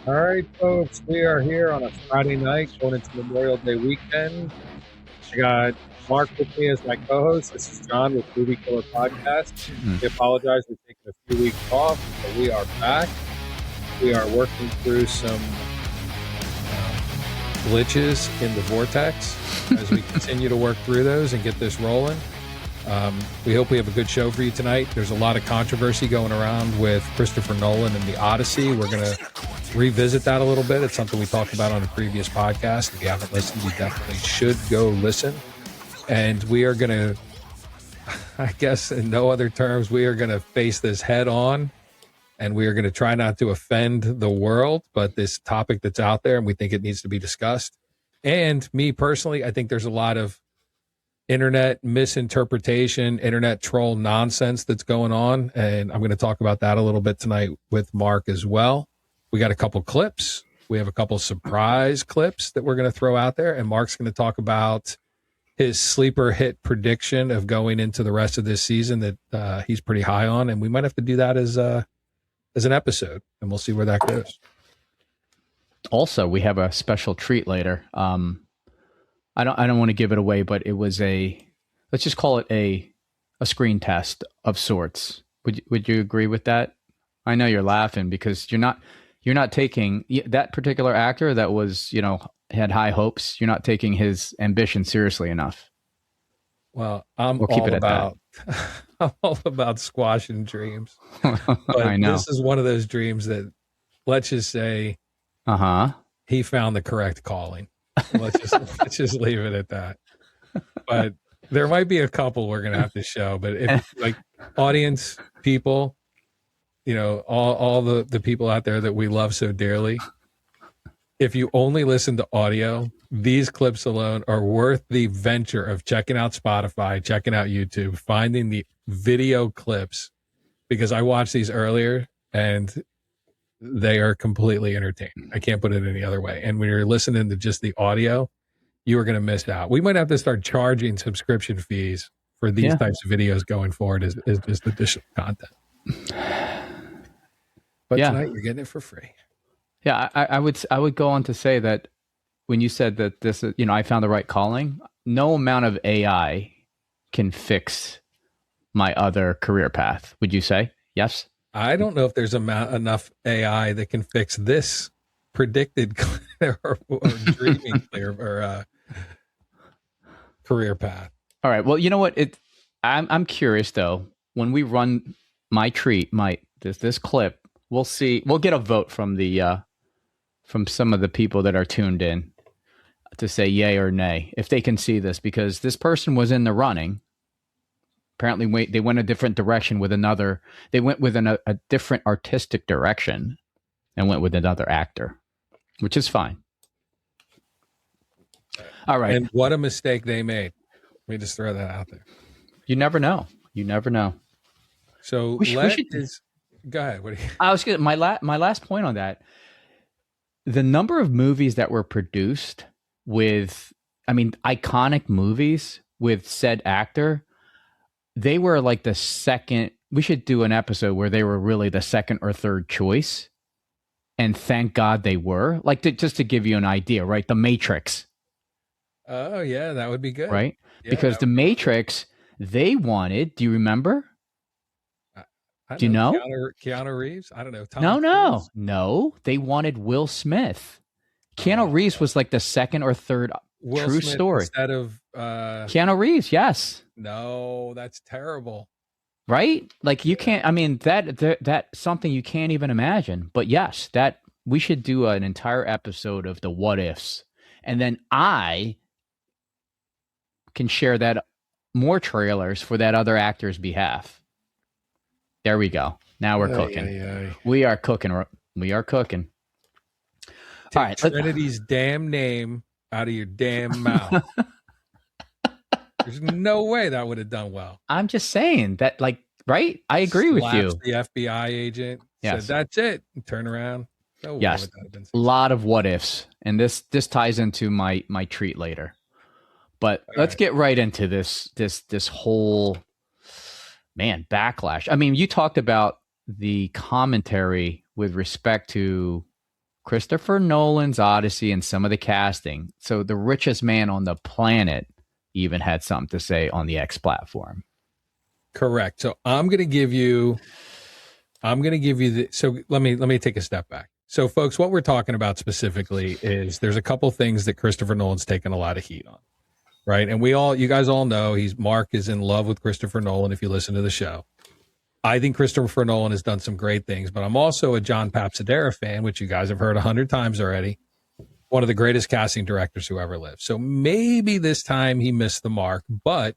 All right, folks, we are here on a Friday night going into Memorial Day weekend. I got Mark with me as my co-host. This is John with Movie Killer Podcast. We apologize for taking a few weeks off, but we are back. We are working through some glitches in the vortex as we continue to work through those and get this rolling. We hope we have a good show for you tonight. There's a lot of controversy going around with Christopher Nolan and the Odyssey. We're going to revisit that a little bit. It's something we talked about on a previous podcast. If you haven't listened, you definitely should go listen. And we are going to, I guess in no other terms, we are going to face this head on, and we are going to try not to offend the world, but this topic that's out there, and we think it needs to be discussed. And me personally, I think there's a lot of internet misinterpretation, internet troll nonsense that's going on. And I'm going to talk about that a little bit tonight with Mark as well. We got a couple clips. We have a couple surprise clips that we're going to throw out there. And Mark's going to talk about his sleeper hit prediction of going into the rest of this season that he's pretty high on. And we might have to do that as an episode, and we'll see where that goes. Also, we have a special treat later. I don't want to give it away, but it was let's just call it a screen test of sorts. Would you agree with that? I know you're laughing because you're not taking that particular actor that was, had high hopes. You're not taking his ambition seriously enough. Well, I'm all about squashing dreams. But I know. This is one of those dreams that, let's just say, he found the correct calling. Let's just leave it at that. But there might be a couple we're gonna have to show. But if like audience people, all the people out there that we love so dearly, if you only listen to audio, these clips alone are worth the venture of checking out Spotify, checking out YouTube, finding the video clips, because I watched these earlier and they are completely entertaining. I can't put it any other way. And when you're listening to just the audio, you are going to miss out. We might have to start charging subscription fees for these types of videos going forward as additional content. But tonight you're getting it for free. Yeah, I would go on to say that when you said that this, I found the right calling, no amount of AI can fix my other career path. Would you say? Yes? I don't know if there's enough AI that can fix this predicted or dreaming career path. All right. Well, you know what? I'm curious though. When we run my treat, this clip, we'll see. We'll get a vote from from some of the people that are tuned in to say yay or nay if they can see this, because this person was in the running. Apparently, they went a different direction with another. They went with a different artistic direction and went with another actor, which is fine. All right. And what a mistake they made. Let me just throw that out there. You never know. You never know. So go ahead. What do you? I was gonna, my last point on that. The number of movies that were produced with, iconic movies with said actor. They were like the second. We should do an episode where they were really the second or third choice, and thank God they were. Like just to give you an idea, right? The Matrix. Oh yeah, that would be good, right? Yeah, because the Matrix, they wanted. Do you remember? Do you know Keanu Reeves? I don't know. No. They wanted Will Smith. Keanu Reeves was like the second or third. True Smith story. Instead of Keanu Reeves, yes. No, that's terrible. Right? Like you can't. That's something you can't even imagine. But yes, that we should do an entire episode of the what ifs, and then I can share that more trailers for that other actor's behalf. There we go. Now we're cooking. We are cooking. We are cooking. Take All right. Trinity's damn name out of your damn mouth. There's no way that would have done well. I'm just saying that, right? I agree with you. The FBI agent said, "That's it." And turn around. No yes, a lot of what ifs, and this ties into my treat later. But let's get right into this whole backlash. You talked about the commentary with respect to Christopher Nolan's Odyssey and some of the casting. So the richest man on the planet even had something to say on the X platform. Correct. So I'm going to give you so let me take a step back. So folks, what we're talking about specifically is there's a couple things that Christopher Nolan's taken a lot of heat on, right? And you guys all know Mark is in love with Christopher Nolan if you listen to the show. I think Christopher Nolan has done some great things, but I'm also a John Papsadera fan, which you guys have heard 100 times already. One of the greatest casting directors who ever lived. So maybe this time he missed the mark, but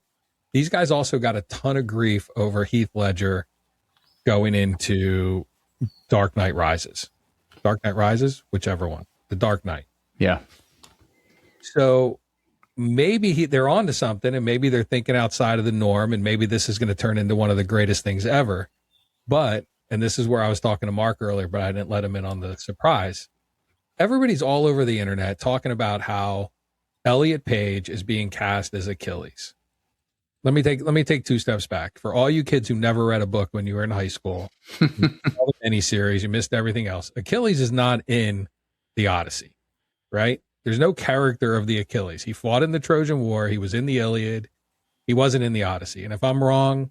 these guys also got a ton of grief over Heath Ledger going into Dark Knight Rises, whichever one, The Dark Knight. Yeah. So maybe they're onto something, and maybe they're thinking outside of the norm, and maybe this is going to turn into one of the greatest things ever. But, and this is where I was talking to Mark earlier, but I didn't let him in on the surprise. Everybody's all over the internet talking about how Elliot Page is being cast as Achilles. Let me take two steps back. For all you kids who never read a book when you were in high school, all the miniseries, you missed everything else. Achilles is not in the Odyssey, right? There's no character of the Achilles. He fought in the Trojan War. He was in the Iliad. He wasn't in the Odyssey. And if I'm wrong,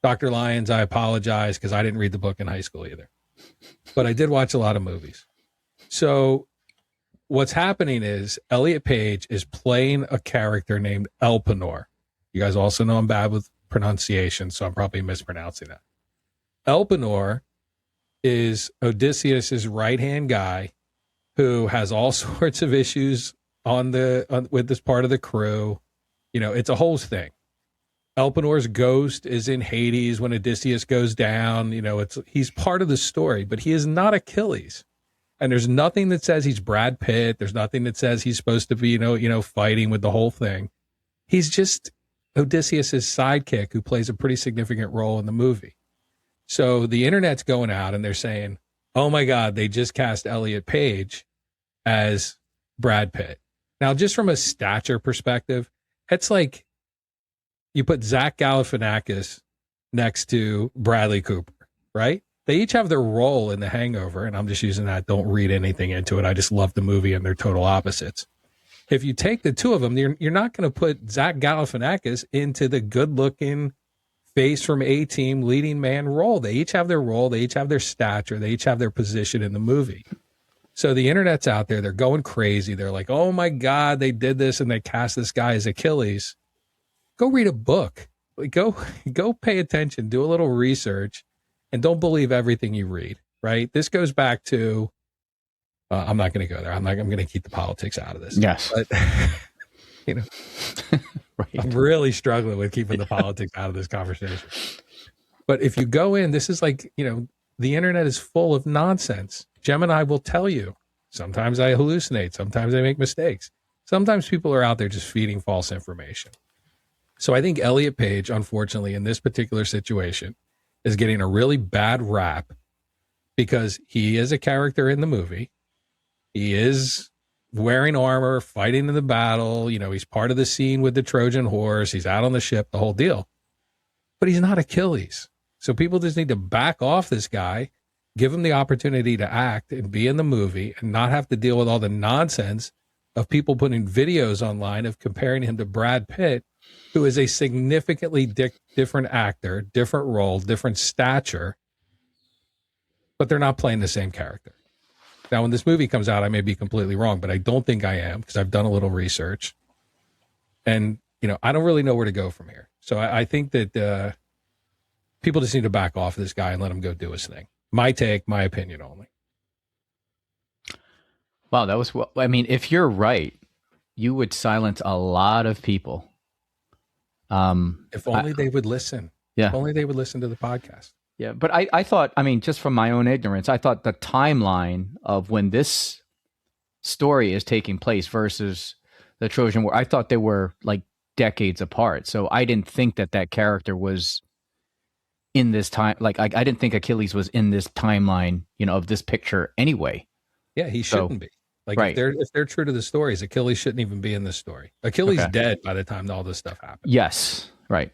Dr. Lyons, I apologize because I didn't read the book in high school either. But I did watch a lot of movies. So what's happening is Elliot Page is playing a character named Elpenor. You guys also know I'm bad with pronunciation, so I'm probably mispronouncing that. Elpenor is Odysseus's right-hand guy who has all sorts of issues with this part of the crew. You know, it's a whole thing. Elpenor's ghost is in Hades when Odysseus goes down. You know, he's part of the story, but he is not Achilles. And there's nothing that says he's Brad Pitt. There's nothing that says he's supposed to be, you know, fighting with the whole thing. He's just Odysseus's sidekick who plays a pretty significant role in the movie. So the internet's going out and they're saying, oh my God, they just cast Elliot Page as Brad Pitt. Now, just from a stature perspective, it's like you put Zach Galifianakis next to Bradley Cooper, right? They each have their role in The Hangover, and I'm just using that. Don't read anything into it. I just love the movie, and they're total opposites. If you take the two of them, you're not going to put Zach Galifianakis into the good-looking face from A-Team leading man role. They each have their role. They each have their stature. They each have their position in the movie. So the internet's out there. They're going crazy. They're like, oh, my God, they did this, and they cast this guy as Achilles. Go read a book. Go pay attention. Do a little research. And don't believe everything you read, right? This goes back to, I'm not going to go there. I'm going to keep the politics out of this. Yes. But, you know, right. I'm really struggling with keeping the politics out of this conversation. But if you go in, this is like, you know, the internet is full of nonsense. Gemini will tell you. Sometimes I hallucinate. Sometimes I make mistakes. Sometimes people are out there just feeding false information. So I think Elliot Page, unfortunately, in this particular situation, is getting a really bad rap because he is a character in the movie. He is wearing armor, fighting in the battle. You know, he's part of the scene with the Trojan horse. He's out on the ship, the whole deal. But he's not Achilles. So people just need to back off this guy, give him the opportunity to act and be in the movie and not have to deal with all the nonsense of people putting videos online of comparing him to Brad Pitt, who is a significantly different actor, different role, different stature, but they're not playing the same character. Now, when this movie comes out, I may be completely wrong, but I don't think I am because I've done a little research. And, you know, I don't really know where to go from here. So I think that people just need to back off this guy and let him go do his thing. My take, my opinion only. Wow, that was, I mean, if you're right, you would silence a lot of people. If only they would listen. Yeah. If only they would listen to the podcast. Yeah. But I thought, I mean, just from my own ignorance, I thought the timeline of when this story is taking place versus the Trojan War, I thought they were like decades apart. So I didn't think that character was in this time. Like, I didn't think Achilles was in this timeline, you know, of this picture anyway. Yeah, he shouldn't be. Like, right. if they're true to the stories, Achilles shouldn't even be in this story. Achilles dead by the time all this stuff happened. Yes. Right.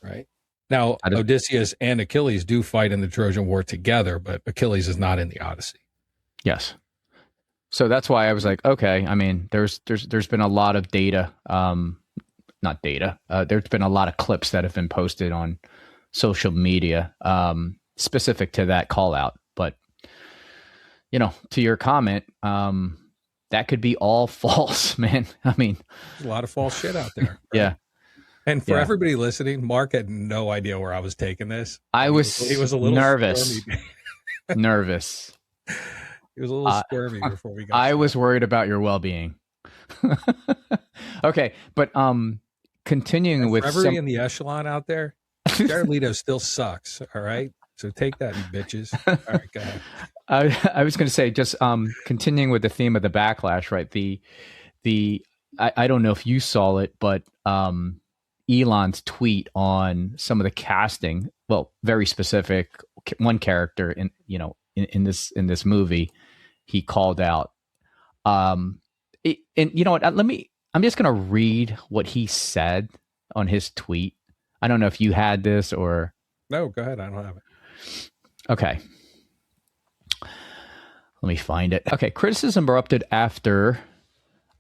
Right. Now, Odysseus and Achilles do fight in the Trojan War together, but Achilles is not in the Odyssey. Yes. So that's why I was like, okay. I mean, there's been a lot of data, not data. There's been a lot of clips that have been posted on social media specific to that call out. But to your comment, that could be all false, man. I mean, there's a lot of false shit out there. Right? Yeah. And for everybody listening, Mark had no idea where I was taking this. He was a little nervous. Nervous. He was a little squirmy before we got I was worried about your well-being. Okay, but continuing with everybody in the echelon out there, Jared Leto still sucks, all right? So take that, you bitches. All right, go ahead. I was going to say, just continuing with the theme of the backlash, right? I don't know if you saw it, but Elon's tweet on some of the casting, well, very specific, one character in this movie, he called out. And you know what? I'm just going to read what he said on his tweet. I don't know if you had this or. No, go ahead. I don't have it. Okay. Let me find it. Okay. Criticism erupted after.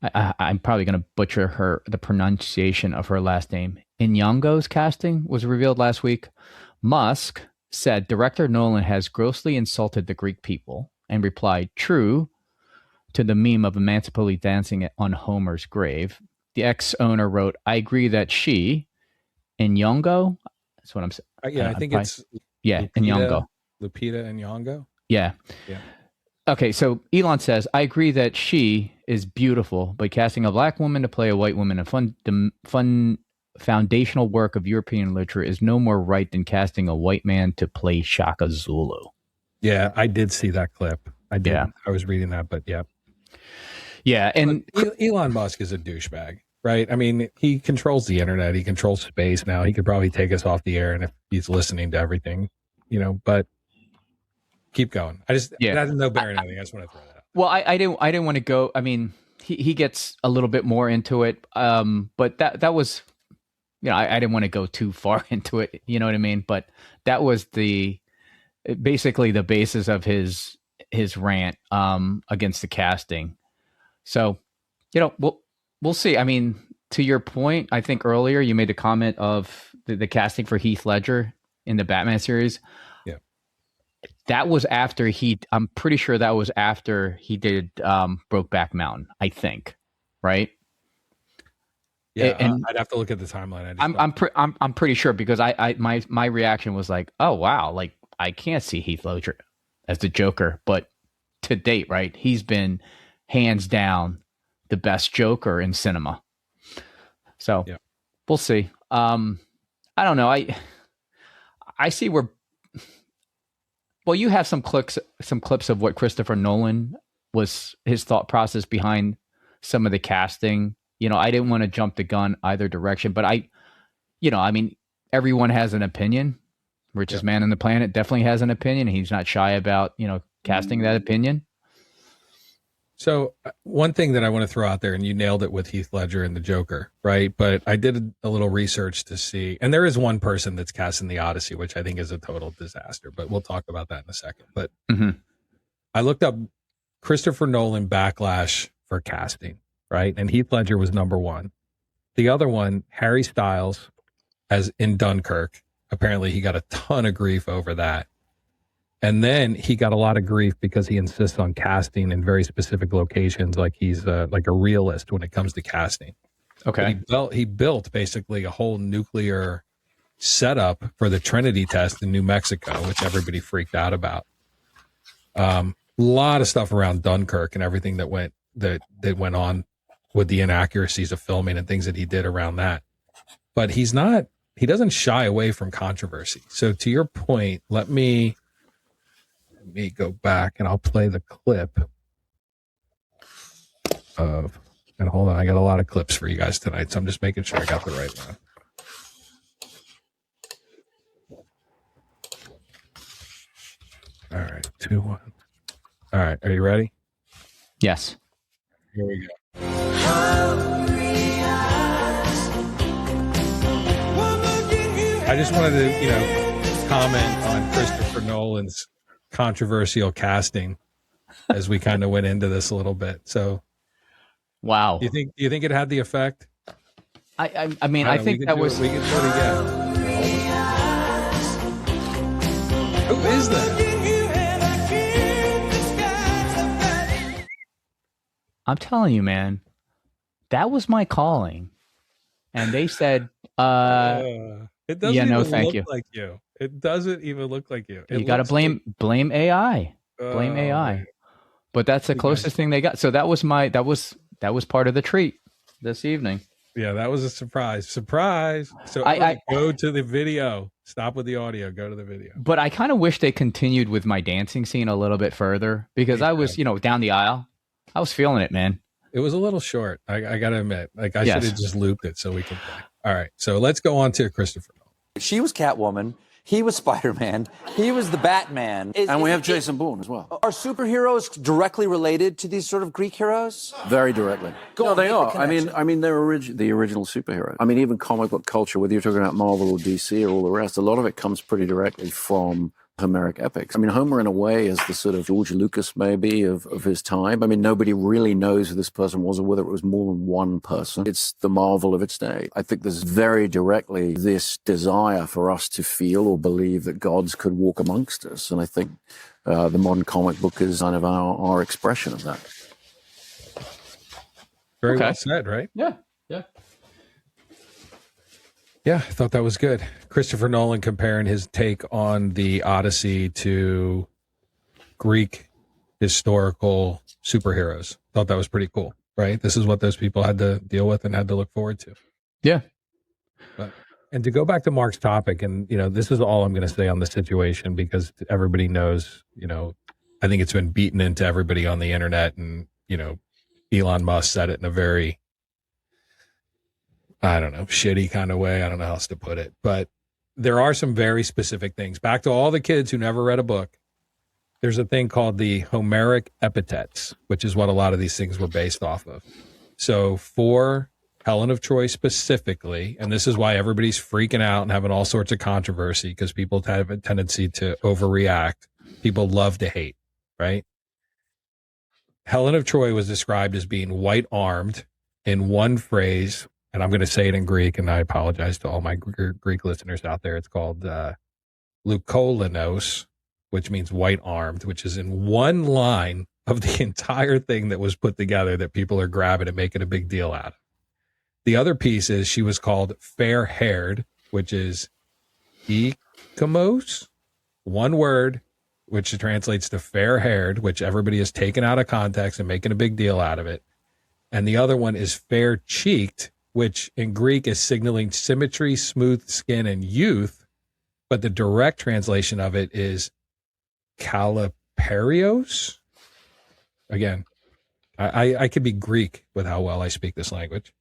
I'm probably going to butcher the pronunciation of her last name. Inyongo's casting was revealed last week. Musk said director Nolan has grossly insulted the Greek people and replied, true to the meme of Emancipoli dancing on Homer's grave. The ex-owner wrote, I agree that she, Inyongo, that's what I'm saying. I think it's Inyongo. Lupita Nyong'o? Yeah. Okay, so Elon says, I agree that she is beautiful, but casting a black woman to play a white woman in fun foundational work of European literature is no more right than casting a white man to play Shaka Zulu. Yeah, I did see that clip. I did. Yeah. I was reading that, but yeah. Yeah, and Elon Musk is a douchebag, right? I mean, he controls the internet. He controls space now. He could probably take us off the air, and if he's listening to everything, but keep going. It has no bearing on anything. I just want to throw that out. Well, I didn't want to go. I mean, he gets a little bit more into it, but that was, I didn't want to go too far into it. You know what I mean? But that was basically the basis of his rant against the casting. So, we'll see. I mean, to your point, I think earlier you made the comment of the casting for Heath Ledger in the Batman series. That was after I'm pretty sure that was after he did Brokeback Mountain, I think, right? Yeah, and I'd have to look at the timeline. I'm pretty sure because my reaction was like, oh wow, like I can't see Heath Ledger as the Joker, but to date, right, he's been hands down the best Joker in cinema. So we'll see. I don't know. I see where. Well, you have some clips of what Christopher Nolan was his thought process behind some of the casting. I didn't want to jump the gun either direction, but I mean, everyone has an opinion. Richest man on the planet definitely has an opinion. He's not shy about, casting that opinion. So one thing that I want to throw out there, and you nailed it with Heath Ledger and the Joker, right? But I did a little research to see, and there is one person that's cast in the Odyssey, which I think is a total disaster, but we'll talk about that in a second. But I looked up Christopher Nolan backlash for casting, right? And Heath Ledger was number one. The other one, Harry Styles, as in Dunkirk. Apparently he got a ton of grief over that. And then he got a lot of grief because he insists on casting in very specific locations, like he's like a realist when it comes to casting. Okay. He built basically a whole nuclear setup for the Trinity test in New Mexico, which everybody freaked out about. A lot of stuff around Dunkirk and everything that went on with the inaccuracies of filming and things that he did around that. But he doesn't shy away from controversy. So to your point, let me go back and I'll play the clip and hold on, I got a lot of clips for you guys tonight, so I'm just making sure I got the right one. All right, 2, 1. All right, are you ready? Yes. Here we go. I just wanted to, comment on Christopher Nolan's controversial casting as we kind of went into this a little bit. So, wow. Do you think it had the effect? I mean, I think that was. We can do it again. Who is that? I'm telling you, man, that was my calling. And they said, it doesn't even thank look you. like you. It doesn't even look like you. You got to blame AI. Blame AI. Man. But that's the closest thing they got. So that was part of the treat this evening. Yeah, that was a surprise. Surprise. So I go to the video. Stop with the audio. Go to the video. But I kind of wish they continued with my dancing scene a little bit further because I was, down the aisle. I was feeling it, man. It was a little short. I got to admit. Like I should have just looped it so we can play. All right. So let's go on to Christopher Nolan. She was Catwoman. He was Spider-Man. He was the Batman. And we have Jason Bourne as well. Are superheroes directly related to these sort of Greek heroes? Very directly. No, they are. I mean, they're the original superheroes. I mean, even comic book culture, whether you're talking about Marvel or DC or all the rest, a lot of it comes pretty directly from Homeric epics. I mean, Homer, in a way, is the sort of George Lucas, maybe, of his time. I mean, nobody really knows who this person was or whether it was more than one person. It's the Marvel of its day. I think there's very directly this desire for us to feel or believe that gods could walk amongst us. And I think the modern comic book is kind of our expression of that. Very well said, right? Yeah. Yeah, I thought that was good. Christopher Nolan comparing his take on the Odyssey to Greek historical superheroes. Thought that was pretty cool, right? This is what those people had to deal with and had to look forward to. Yeah. And to go back to Mark's topic, and, this is all I'm going to say on the situation because everybody knows, I think it's been beaten into everybody on the internet and, Elon Musk said it in a very, I don't know, shitty kind of way. I don't know how else to put it. But there are some very specific things. Back to all the kids who never read a book, there's a thing called the Homeric epithets, which is what a lot of these things were based off of. So for Helen of Troy specifically, and this is why everybody's freaking out and having all sorts of controversy because people have a tendency to overreact. People love to hate, right? Helen of Troy was described as being white-armed in one phrase, and I'm going to say it in Greek, and I apologize to all my Greek listeners out there. It's called leukolinos, which means white-armed, which is in one line of the entire thing that was put together that people are grabbing and making a big deal out of. The other piece is she was called fair-haired, which is ikamos, one word, which translates to fair-haired, which everybody is taken out of context and making a big deal out of it. And the other one is fair-cheeked, which in Greek is signaling symmetry, smooth skin, and youth. But the direct translation of it is kaliparios. Again, I could be Greek with how well I speak this language.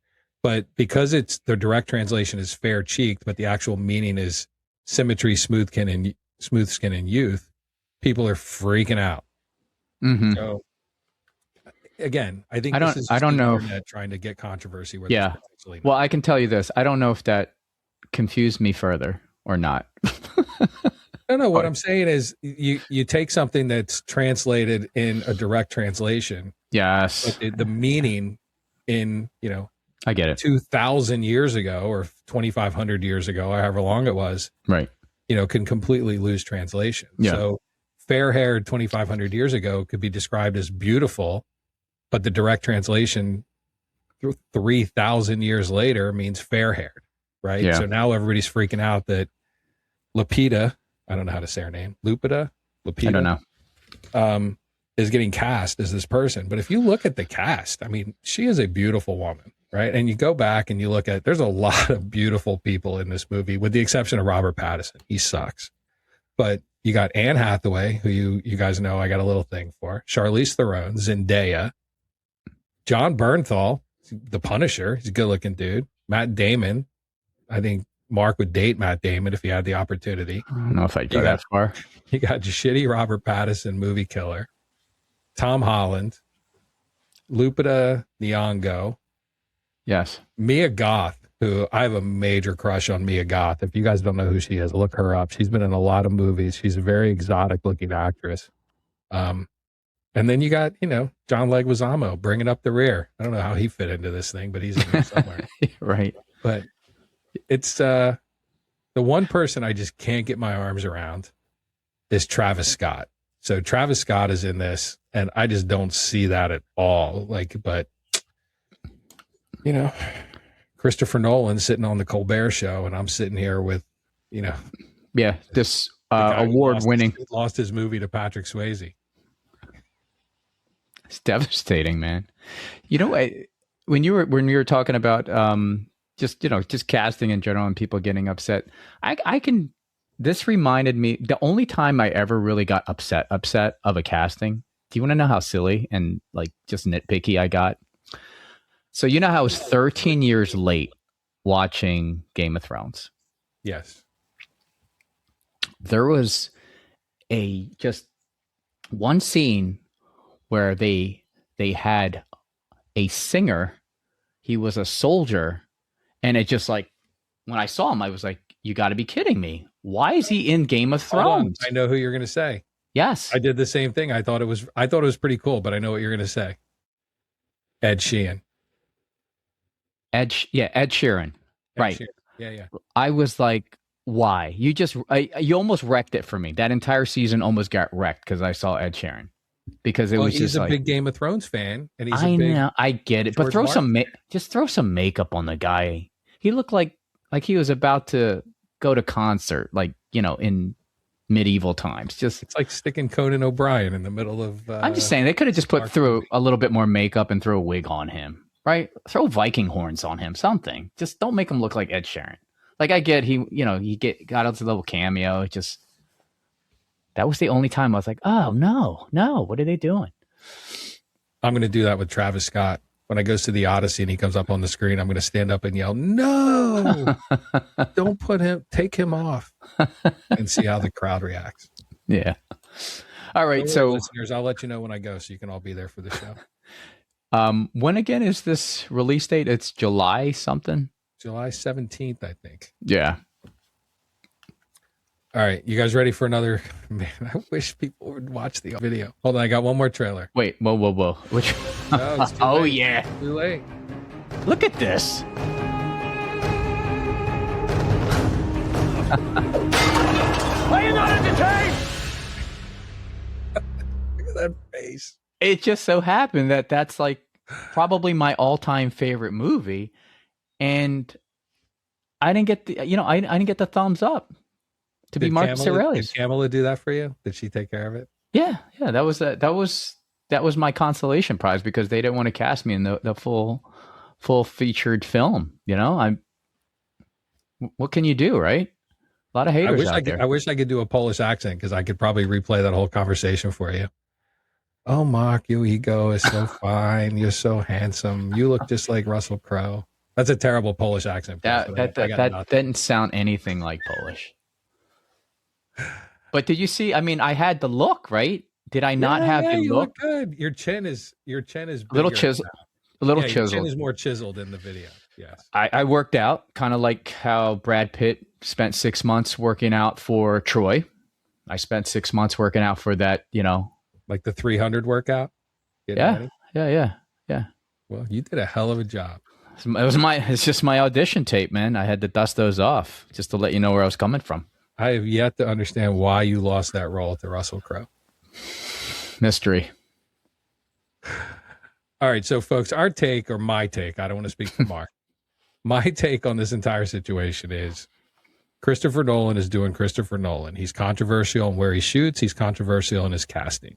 But because it's the direct translation is fair-cheeked, but the actual meaning is symmetry, smooth skin, and youth, people are freaking out. Mm-hmm. So again, I think I don't know internet trying to get controversy. Where well, I can tell you this. I don't know if that confused me further or not. No. What I'm saying is you take something that's translated in a direct translation. Yes. But the meaning in, I get it. 2,000 years ago or 2,500 years ago, or however long it was, right? Can completely lose translation. Yeah. So fair-haired 2,500 years ago could be described as beautiful, but the direct translation 3,000 years later means fair-haired, right? Yeah. So now everybody's freaking out that Lupita, I don't know how to say her name, Lupita, I don't know, is getting cast as this person. But if you look at the cast, I mean, she is a beautiful woman, right? And you go back and you look at, there's a lot of beautiful people in this movie, with the exception of Robert Pattinson. He sucks. But you got Anne Hathaway, who you guys know I got a little thing for, Charlize Theron, Zendaya, John Bernthal, the Punisher. He's a good-looking dude. Matt Damon. I think Mark would date Matt Damon if he had the opportunity. I don't know if I'd go that far. You got shitty Robert Pattinson, movie killer. Tom Holland. Lupita Nyong'o. Yes. Mia Goth, who I have a major crush on, Mia Goth. If you guys don't know who she is, look her up. She's been in a lot of movies. She's a very exotic looking actress. And then you got, John Leguizamo bringing up the rear. I don't know how he fit into this thing, but he's in there somewhere. Right. But it's the one person I just can't get my arms around is Travis Scott. So Travis Scott is in this, and I just don't see that at all. But Christopher Nolan sitting on the Colbert Show, and I'm sitting here with, this award-winning lost his movie to Patrick Swayze. It's devastating, man. When you were talking about just casting in general and people getting upset, this reminded me, the only time I ever really got upset of a casting. Do you want to know how silly and just nitpicky I got? So how I was 13 years late watching Game of Thrones. Yes. There was just one scene where they had a singer. He was a soldier, and it just when I saw him, I was like, you got to be kidding me. Why is he in Game of Thrones? I know who you're going to say. Yes. I did the same thing. I thought it was pretty cool, but I know what you're going to say. Ed Sheeran. Ed Sheeran. Right. Sheeran. Yeah. I was like, why? You almost wrecked it for me. That entire season almost got wrecked because I saw Ed Sheeran. Because he's a big Game of Thrones fan, and I know, I get it, but throw some makeup on the guy. He looked like he was about to go to concert, in medieval times. It's like sticking Conan O'Brien in the middle of. I'm just saying they could have just put through a little bit more makeup and throw a wig on him, right? Throw Viking horns on him, something. Just don't make him look like Ed Sheeran. I get he got out to the little cameo. That was the only time I was like, oh, no, what are they doing? I'm going to do that with Travis Scott. When I goes to the Odyssey and he comes up on the screen, I'm going to stand up and yell, no, don't take him off, and see how the crowd reacts. Yeah. All right. So listeners, I'll let you know when I go so you can all be there for the show. When again is this release date? It's July something? July 17th, I think. Yeah. All right, you guys ready for another? Man, I wish people would watch the video. Hold on, I got one more trailer. Wait, whoa. Which? No, it's too oh late. yeah, Too late. Look at this. Are you not entertained? Look at that face. It just so happened that that's probably my all-time favorite movie, and I didn't get the I didn't get the thumbs up. To be Marcus Aurelius. Did Kamala do that for you? Did she take care of it? Yeah. That was my consolation prize because they didn't want to cast me in the full featured film. What can you do, right? A lot of haters out there. I wish I could do a Polish accent because I could probably replay that whole conversation for you. Oh, Mark, your ego is so fine. You're so handsome. You look just like Russell Crowe. That's a terrible Polish accent. That didn't sound anything like Polish. But did you see? I mean, I had the look, right? Did I not have the you look? Look good. Your chin is bigger little chisel. A little chiseled. Your chin is more chiseled in the video. Yes. I worked out, kind of like how Brad Pitt spent 6 months working out for Troy. I spent 6 months working out for that, like the 300 workout. Yeah. Well, you did a hell of a job. It's just my audition tape, man. I had to dust those off just to let you know where I was coming from. I have yet to understand why you lost that role to Russell Crowe. Mystery. All right, so folks, our take, or my take, I don't want to speak for Mark. My take on this entire situation is Christopher Nolan is doing Christopher Nolan. He's controversial in where he shoots. He's controversial in his casting.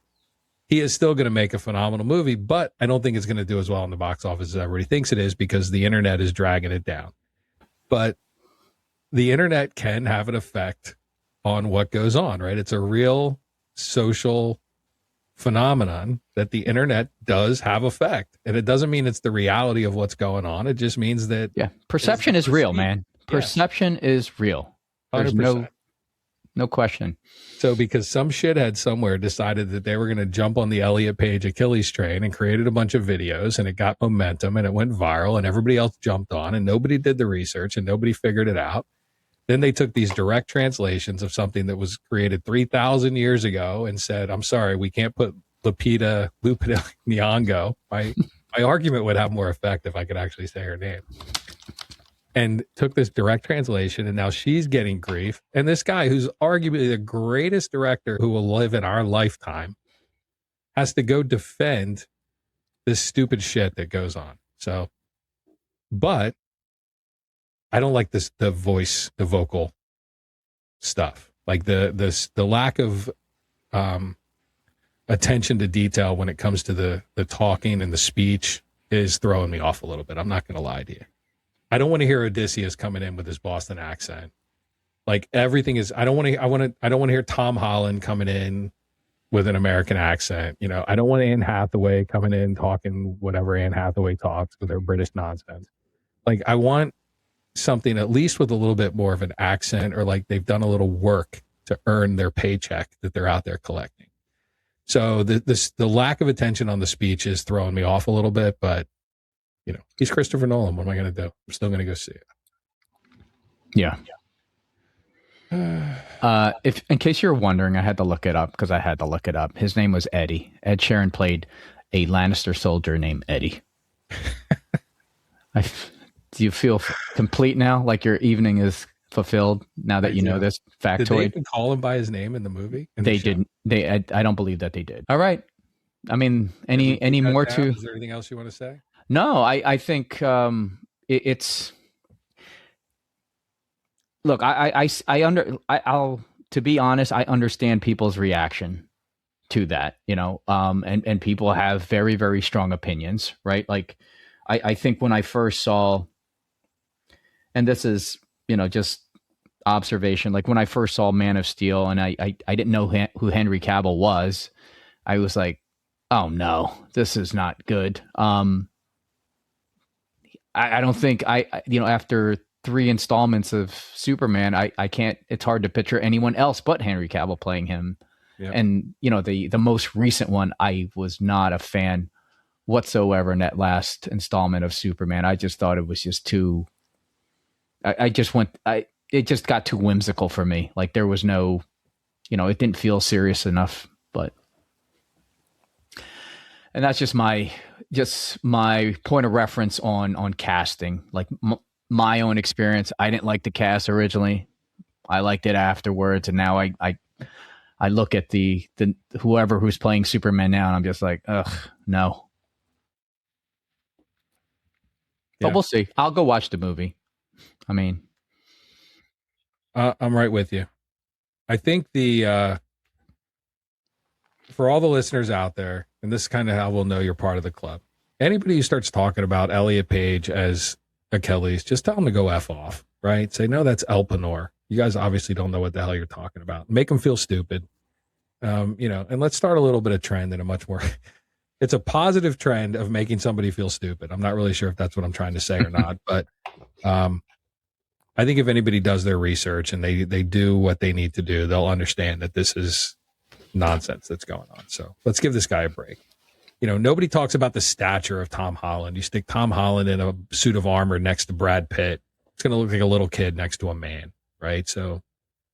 He is still going to make a phenomenal movie, but I don't think it's going to do as well in the box office as everybody thinks it is because the internet is dragging it down. But the internet can have an effect on what goes on, right? It's a real social phenomenon that the internet does have effect. And it doesn't mean it's the reality of what's going on. It just means that perception is real, man. Perception is real. There's 100%. No question. So because some shithead somewhere decided that they were going to jump on the Elliot Page Achilles train and created a bunch of videos, and it got momentum and it went viral and everybody else jumped on and nobody did the research and nobody figured it out. Then they took these direct translations of something that was created 3,000 years ago and said, I'm sorry, we can't put Lupita Nyong'o. My argument would have more effect if I could actually say her name. And took this direct translation, and now she's getting grief. And this guy, who's arguably the greatest director who will live in our lifetime, has to go defend this stupid shit that goes on. So, but I don't like this, the vocal stuff, like the lack of attention to detail when it comes to the talking and the speech is throwing me off a little bit. I'm not going to lie to you. I don't want to hear Odysseus coming in with his Boston accent. Like everything is, I don't want to hear Tom Holland coming in with an American accent. You know, I don't want Anne Hathaway coming in talking whatever Anne Hathaway talks with her British nonsense. Like I want something at least with a little bit more of an accent, or like they've done a little work to earn their paycheck that they're out there collecting. So the lack of attention on the speech is throwing me off a little bit, but you know, he's Christopher Nolan. What am I going to do? I'm still going to go see it. Yeah. If in case you're wondering, I had to look it up because I had to look it up. His name was Eddie. Ed Sheeran played a Lannister soldier named Eddie. Do you feel complete now? Like your evening is fulfilled now that you know this factoid? Did they even call him by his name in the movie? They didn't. I don't believe that they did. All right. I mean, any more to? Is there anything else you want to say? No, I think it's. Look, I'll to be honest, I understand people's reaction to that, you know, and people have very, very strong opinions, right? Like, I think when I first saw, and this is, you know, just observation, like when I first saw Man of Steel and I didn't know who Henry Cavill was, I was like, oh no, this is not good. I don't think after 3 installments of Superman, I can't, it's hard to picture anyone else but Henry Cavill playing him. Yep. And, you know, the most recent one, I was not a fan whatsoever in that last installment of Superman. I just thought it was just too, it just got too whimsical for me. Like there was no, you know, it didn't feel serious enough, and that's just my point of reference on casting. Like my own experience, I didn't like the cast originally. I liked it afterwards, and now I look at the whoever who's playing Superman now, and I'm just like, ugh, no. Yeah. But we'll see. I'll go watch the movie. I mean, I'm right with you. I think for all the listeners out there, and this is kind of how we'll know you're part of the club. Anybody who starts talking about Elliot Page as Achilles, just tell them to go F off, right? Say, no, that's Elpenor. You guys obviously don't know what the hell you're talking about. Make them feel stupid. You know, and let's start a little bit of trend in a much more, it's a positive trend of making somebody feel stupid. I'm not really sure if that's what I'm trying to say or not, but I think if anybody does their research and they do what they need to do, they'll understand that this is nonsense that's going on. So let's give this guy a break. You know, nobody talks about the stature of Tom Holland. You stick Tom Holland in a suit of armor next to Brad Pitt, it's going to look like a little kid next to a man, right? So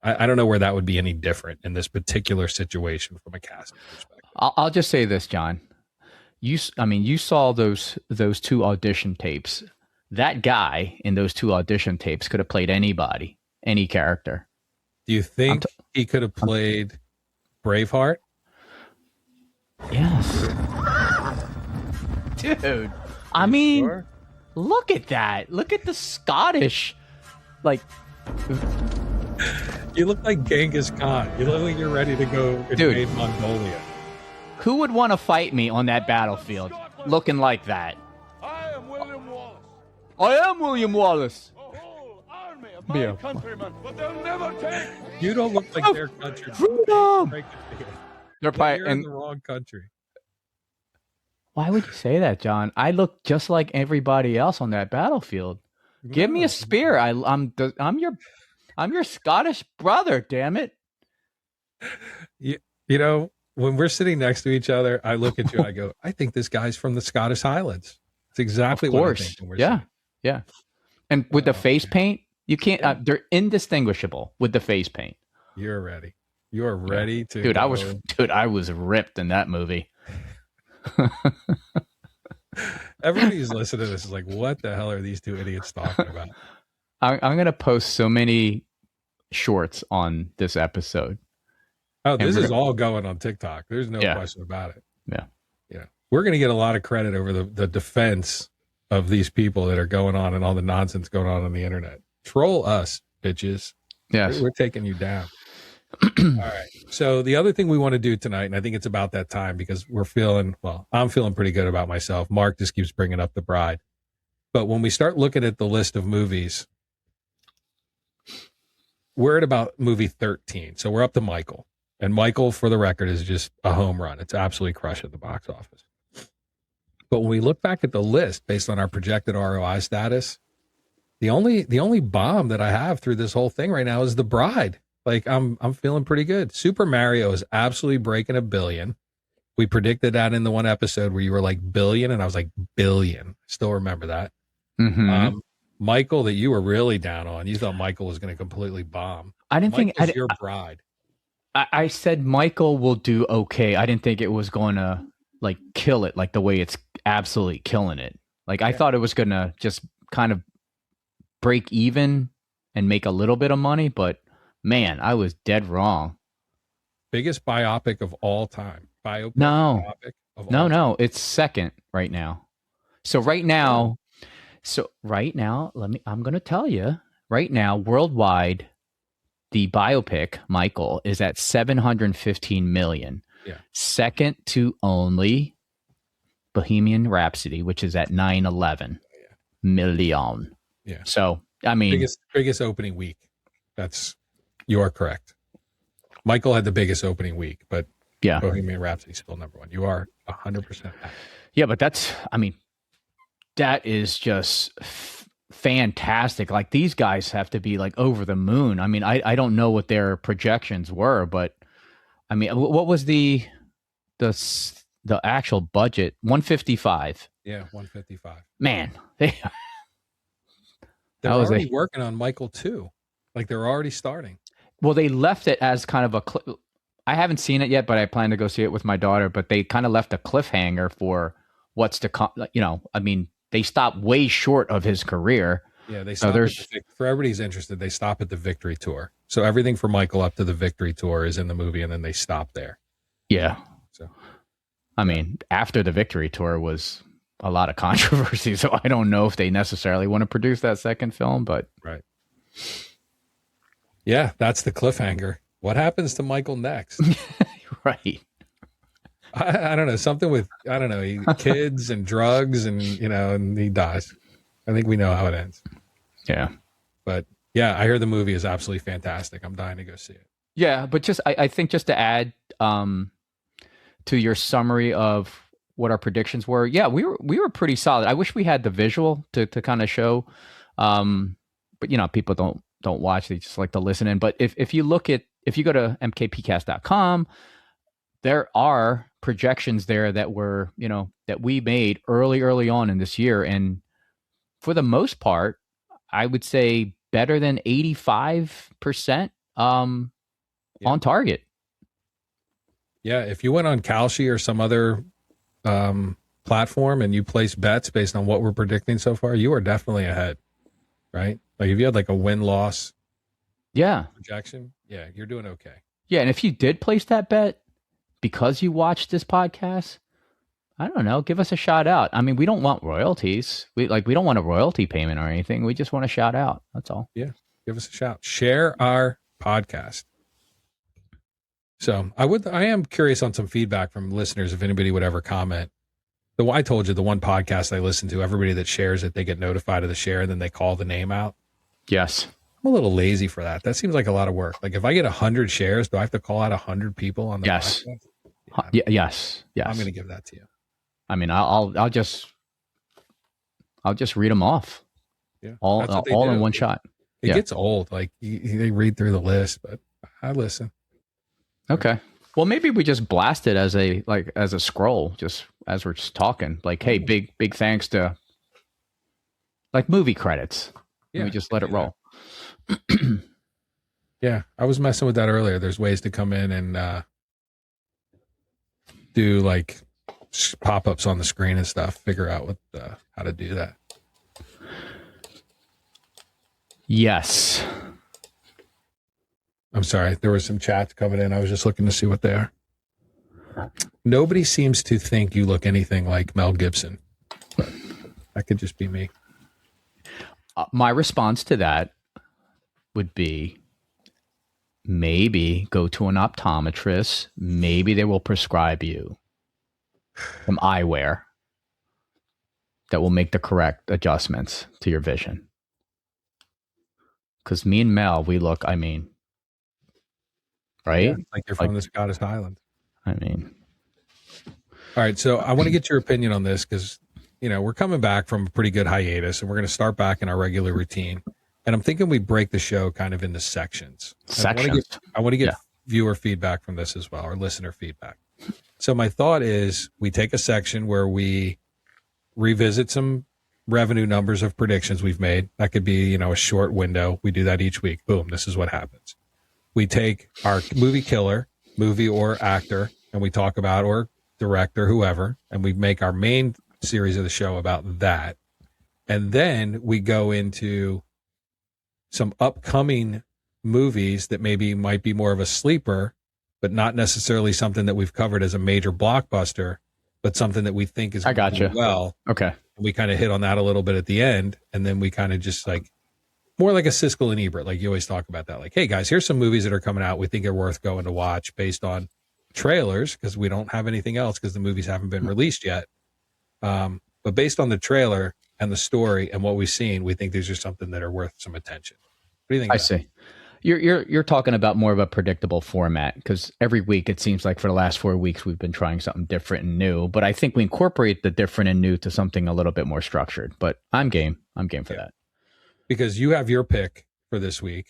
I don't know where that would be any different in this particular situation from a casting perspective. I'll just say this, John. You saw those 2 audition tapes. That guy in those 2 audition tapes could have played anybody, any character. Do you think he could have played Braveheart? Yes. Dude, I mean, sure? Look at that. Look at the Scottish, like... You look like Genghis Khan. You look like you're ready to go invade Mongolia. Who would want to fight me on that battlefield looking like that? I am William Wallace. I am William Wallace. A whole army of my countrymen, but they'll never take. You don't look like their countrymen. Freedom. They're probably in the wrong country. Why would you say that, John? I look just like everybody else on that battlefield. Give me a spear. I'm your Scottish brother. Damn it! You know, when we're sitting next to each other, I look at you, I go, I think this guy's from the Scottish Highlands. It's exactly what I think when we're sitting. Yeah. And with the face paint, you can't, they're indistinguishable with the face paint. You're ready. You are ready to Dude, I was ripped in that movie. Everybody who's listening to this is like, what the hell are these two idiots talking about? I'm going to post so many shorts on this episode. Oh, this is all going on TikTok. There's no question about it. Yeah. Yeah. We're going to get a lot of credit over the defense of these people that are going on and all the nonsense going on the internet. Troll us, bitches. Yes. We're taking you down. All right. So the other thing we want to do tonight, and I think it's about that time because I'm feeling pretty good about myself. Mark just keeps bringing up The Bride. But when we start looking at the list of movies, we're at about movie 13. So we're up to Michael. And Michael, for the record, is just a home run. It's absolutely crushing the box office. But when we look back at the list based on our projected ROI status, the only bomb that I have through this whole thing right now is The Bride. Like I'm feeling pretty good. Super Mario is absolutely breaking $1 billion. We predicted that in the one episode where you were like billion, and I was like billion. Still remember that. Mm-hmm. Michael, that you were really down on. You thought Michael was going to completely bomb. I didn't think your Bride. I said Michael will do okay. I didn't think it was going to like kill it like the way it's absolutely killing it. Like I thought it was going to just kind of break even and make a little bit of money, but man, I was dead wrong. Biggest biopic of all time. No, it's second right now. So right now, I'm going to tell you right now, worldwide, the biopic Michael is at 715 million. Yeah. Second to only Bohemian Rhapsody, which is at 911 million. Yeah. So, I mean, biggest opening week. You are correct. Michael had the biggest opening week, but Bohemian Rhapsody is still number one. You are 100% right. Yeah, but that is just fantastic. Like these guys have to be like over the moon. I mean, I don't know what their projections were, but I mean, what was the actual budget? 155. Yeah, 155. Man, they're already working on Michael 2. Like they're already starting. Well, they left it as kind of I haven't seen it yet, but I plan to go see it with my daughter. But they kind of left a cliffhanger for what's to come. You know, I mean, they stopped way short of his career. Yeah, they stop. For everybody's interested, they stop at the Victory Tour. So everything for Michael up to the Victory Tour is in the movie, and then they stop there. Yeah. So, I mean, after the Victory Tour was a lot of controversy, so I don't know if they necessarily want to produce that second film, but right. Yeah, that's the cliffhanger. What happens to Michael next? Right. I don't know. Something with, I don't know, kids and drugs and he dies. I think we know how it ends. Yeah. But yeah, I hear the movie is absolutely fantastic. I'm dying to go see it. Yeah, but I think just to add to your summary of what our predictions were, yeah, we were pretty solid. I wish we had the visual to kind of show, but people don't watch; they just like to listen in. But if you go to mkpcast.com, there are projections there that were that we made early on in this year, and for the most part, I would say better than 85% on target. Yeah, if you went on Kalshi or some other platform and you place bets based on what we're predicting so far, you are definitely ahead, right? Like if you had like a win-loss projection, you're doing okay. Yeah, and if you did place that bet because you watched this podcast, I don't know, give us a shout out. I mean, we don't want royalties. We don't want a royalty payment or anything. We just want a shout out. That's all. Yeah, give us a shout. Share our podcast. So I am curious on some feedback from listeners if anybody would ever comment. I told you the one podcast I listen to, everybody that shares it, they get notified of the share and then they call the name out. Yes. I'm a little lazy for that. That seems like a lot of work. Like if I get 100 shares, do I have to call out 100 people on the podcast? Yes. I'm going to give that to you. I mean, I'll just read them off. Yeah. All in one shot. It gets old. Like they read through the list, but I listen. Okay. Well, maybe we just blast it as a scroll, just as we're just talking. Like, hey, big thanks to like movie credits. Yeah, And we just let it roll. Yeah, I was messing with that earlier. There's ways to come in and do like pop-ups on the screen and stuff. Figure out how to do that. Yes. I'm sorry. There was some chats coming in. I was just looking to see what they are. Nobody seems to think you look anything like Mel Gibson. But that could just be me. My response to that would be maybe go to an optometrist. Maybe they will prescribe you some eyewear that will make the correct adjustments to your vision. Because me and Mel, we look, right? Yeah, like you're from the Scottish Highlands. All right, so I want to get your opinion on this because, we're coming back from a pretty good hiatus and we're going to start back in our regular routine. And I'm thinking we break the show kind of into sections. I want to get viewer feedback from this as well, or listener feedback. So my thought is we take a section where we revisit some revenue numbers of predictions we've made. That could be, a short window. We do that each week. Boom, this is what happens. We take our movie killer, movie or actor, and we talk about, or director, whoever, and we make our main series of the show about that. And then we go into some upcoming movies that maybe might be more of a sleeper, but not necessarily something that we've covered as a major blockbuster, but something that we think is going to do well. Okay. We kind of hit on that a little bit at the end, and then we kind of just like more like a Siskel and Ebert, like you always talk about that. Like, hey guys, here's some movies that are coming out we think are worth going to watch based on trailers, because we don't have anything else because the movies haven't been released yet. But based on the trailer and the story and what we've seen, we think these are something that are worth some attention. What do you think? I see. You're talking about more of a predictable format, because every week it seems like for the last 4 weeks we've been trying something different and new. But I think we incorporate the different and new to something a little bit more structured. But I'm game. I'm game for that. Because you have your pick for this week.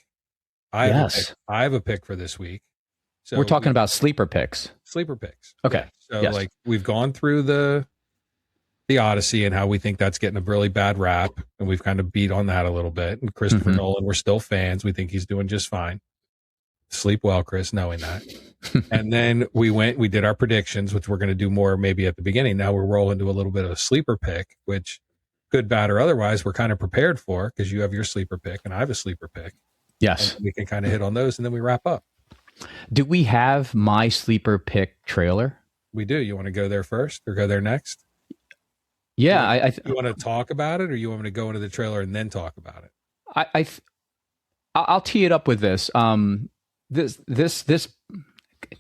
I have a pick for this week. So we're talking about sleeper picks. Sleeper picks. Okay. So like we've gone through the Odyssey and how we think that's getting a really bad rap, and we've kind of beat on that a little bit. And Christopher Nolan, we're still fans. We think he's doing just fine. Sleep well, Chris, knowing that. And then we did our predictions, which we're going to do more maybe at the beginning. Now we're rolling to a little bit of a sleeper pick, which good, bad, or otherwise, we're kind of prepared for, because you have your sleeper pick and I have a sleeper pick. Yes. And we can kind of hit on those and then we wrap up. Do we have my sleeper pick trailer? We do. You want to go there first or go there next? Yeah. You want to talk about it, or you want me to go into the trailer and then talk about it? I'll tee it up with this. This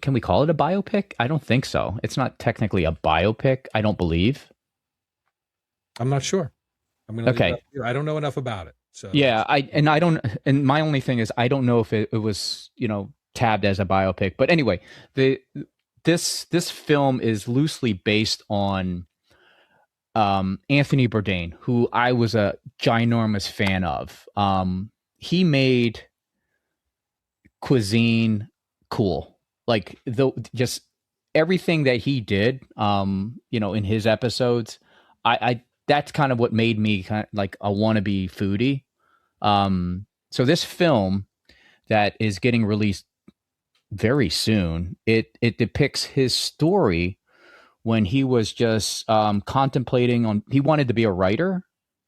can we call it a biopic? I don't think so. It's not technically a biopic, I don't believe. I'm not sure. I don't know enough about it. So yeah, and my only thing is I don't know if it was, tabbed as a biopic. But anyway, this film is loosely based on Anthony Bourdain, who I was a ginormous fan of. He made cuisine cool, like just everything that he did. In his episodes, I that's kind of what made me kind of like a wannabe foodie. So this film that is getting released very soon, it depicts his story when he was just contemplating he wanted to be a writer.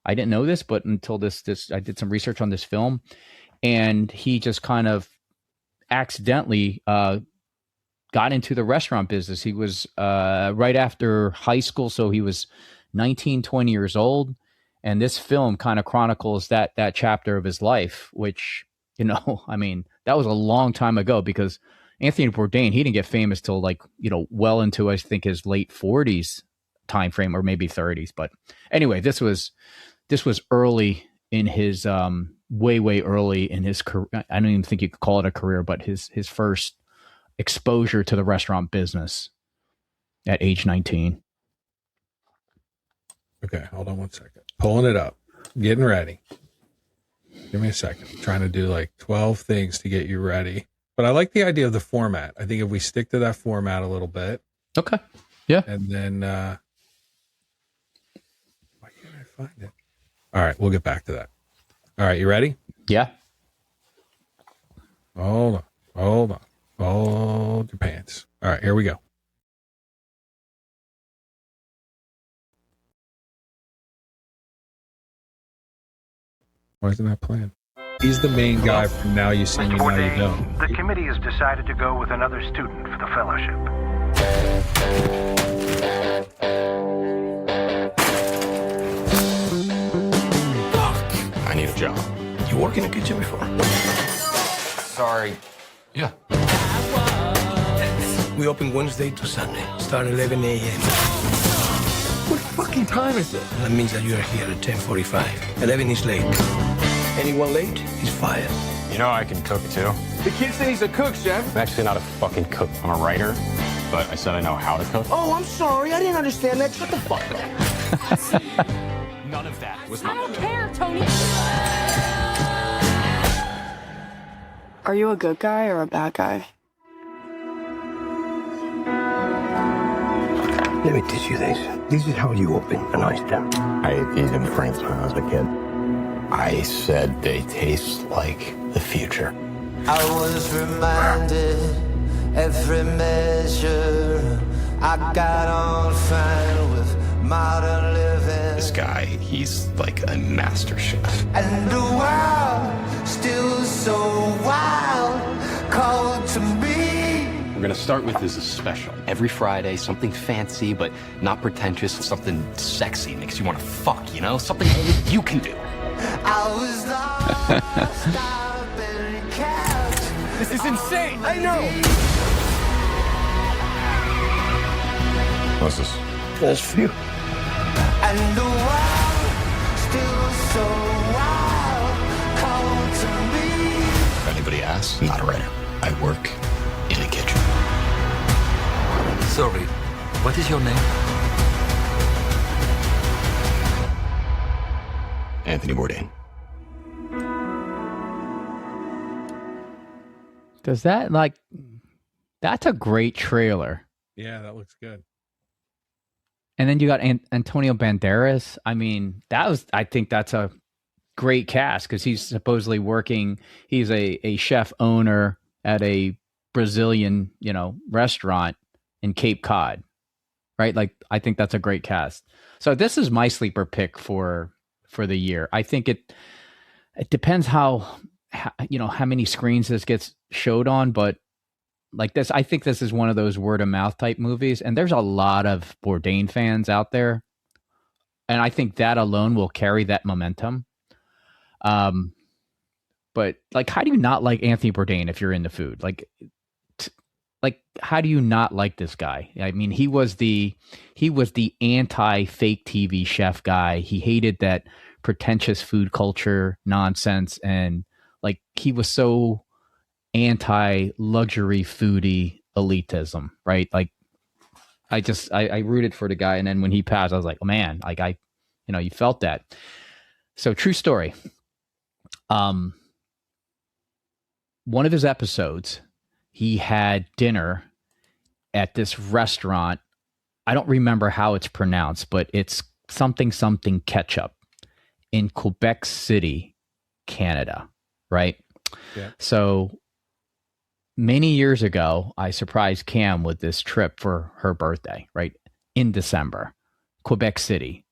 I didn't know this, but until this I did some research on this film, and he just kind of accidentally got into the restaurant business. He was right after high school, so he was 19, 20 years old. And this film kind of chronicles that chapter of his life, which, that was a long time ago, because Anthony Bourdain, he didn't get famous till well into, I think, his late 40s time frame, or maybe 30s. But anyway, this was early in his way early in his career. I don't even think you could call it a career, but his first exposure to the restaurant business at age 19. Okay, hold on 1 second. Pulling it up. Getting ready. Give me a second. I'm trying to do like 12 things to get you ready. But I like the idea of the format. I think if we stick to that format a little bit. Okay. Yeah. And then, why can't I find it? All right. We'll get back to that. All right. You ready? Yeah. Hold on. Hold your pants. All right. Here we go. Why isn't that playing? He's the main guy from Now You See Me, Now You Don't. The committee has decided to go with another student for the fellowship. I need a job. You worked in a kitchen before? Sorry. Yeah. We open Wednesday to Sunday. Start 11 a.m. What fucking time is it? That means that you are here at 10:45. 11 is late. Anyone late is fired. You know I can cook too. The kid said he's a cook, chef. I'm actually not a fucking cook. I'm a writer, but I said I know how to cook. Oh, I'm sorry. I didn't understand that. Shut the fuck up. None of that was I my... don't care, Tony. Are you a good guy or a bad guy? Let me teach you this. This is how you open an oyster. I ate these in France when I was a kid. I said they taste like the future. I was reminded every measure I got on fine with modern living. This guy, he's like a master chef. And the world still so wild, called to me. We're gonna start with this special. Every Friday, something fancy but not pretentious, something sexy, makes you want to fuck, you know? Something only you can do. I was lost, I've been kept. This is insane. I know. What's this? That's for you. And the world still so wild, called to me. If anybody asks, I'm not a writer. I work in a kitchen. Sorry, what is your name? Anthony Bourdain. Does that that's a great trailer. Yeah, that looks good. And then you got Antonio Banderas. I mean, I think that's a great cast because he's supposedly working. He's a chef owner at a Brazilian, restaurant in Cape Cod, right? Like, I think that's a great cast. So this is my sleeper pick for the year. I think it depends how many screens this gets showed on, but like this, I think this is one of those word of mouth type movies, and there's a lot of Bourdain fans out there, and I think that alone will carry that momentum. But like, how do you not like Anthony Bourdain if you're into food? Like, how do you not like this guy? I mean, he was the anti fake TV chef guy. He hated that pretentious food culture nonsense, and like, he was so anti luxury foodie elitism, right? Like, I rooted for the guy, and then when he passed, I was like, oh man, like you felt that. So true story. One of his episodes, he had dinner at this restaurant. I don't remember how it's pronounced, but it's something ketchup in Quebec City, Canada, right? Yeah. So many years ago, I surprised Cam with this trip for her birthday, right? In December, Quebec City.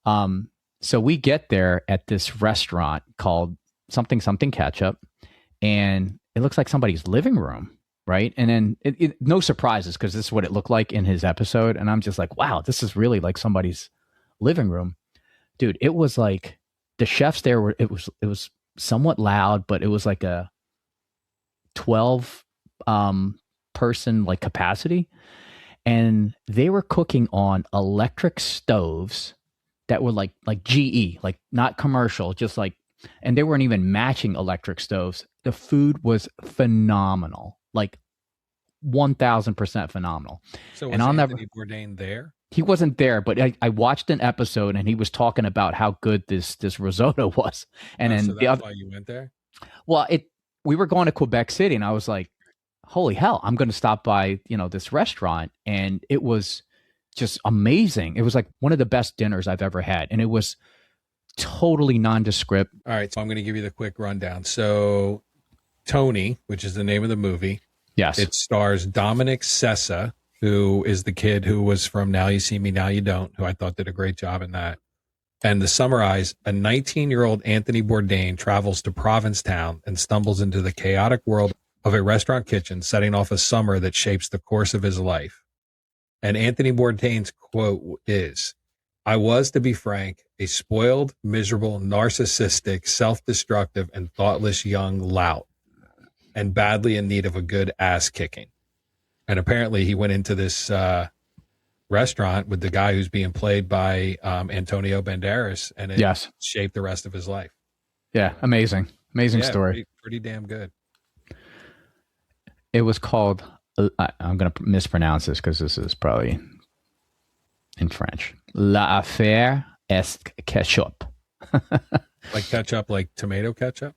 So we get there at this restaurant called something ketchup, and it looks like somebody's living room, right? And then no surprises, because this is what it looked like in his episode. And I'm just like, wow, this is really like somebody's living room. Dude, it was like the chefs there it was somewhat loud, but it was like a 12 person like capacity, and they were cooking on electric stoves that were like GE, like not commercial, just like, and they weren't even matching electric stoves. The food was phenomenal, like 1000% phenomenal. So was Anthony Bourdain there? He wasn't there, but I watched an episode and he was talking about how good this risotto was. And then so that's why you went there? Well, we were going to Quebec City, and I was like, holy hell, I'm going to stop by, this restaurant. And it was just amazing. It was like one of the best dinners I've ever had. And it was totally nondescript. All right. So I'm going to give you the quick rundown. So Tony, which is the name of the movie. Yes. It stars Dominic Sessa, who is the kid who was from Now You See Me, Now You Don't, who I thought did a great job in that. And to summarize, a 19-year-old Anthony Bourdain travels to Provincetown and stumbles into the chaotic world of a restaurant kitchen, setting off a summer that shapes the course of his life. And Anthony Bourdain's quote is, "I was, to be frank, a spoiled, miserable, narcissistic, self-destructive, and thoughtless young lout, and badly in need of a good ass kicking." And apparently he went into this restaurant with the guy who's being played by Antonio Banderas, and it shaped the rest of his life. Yeah, amazing story. Pretty damn good. It was called, I'm going to mispronounce this because this is probably in French. La affaire est ketchup. Like ketchup, like tomato ketchup?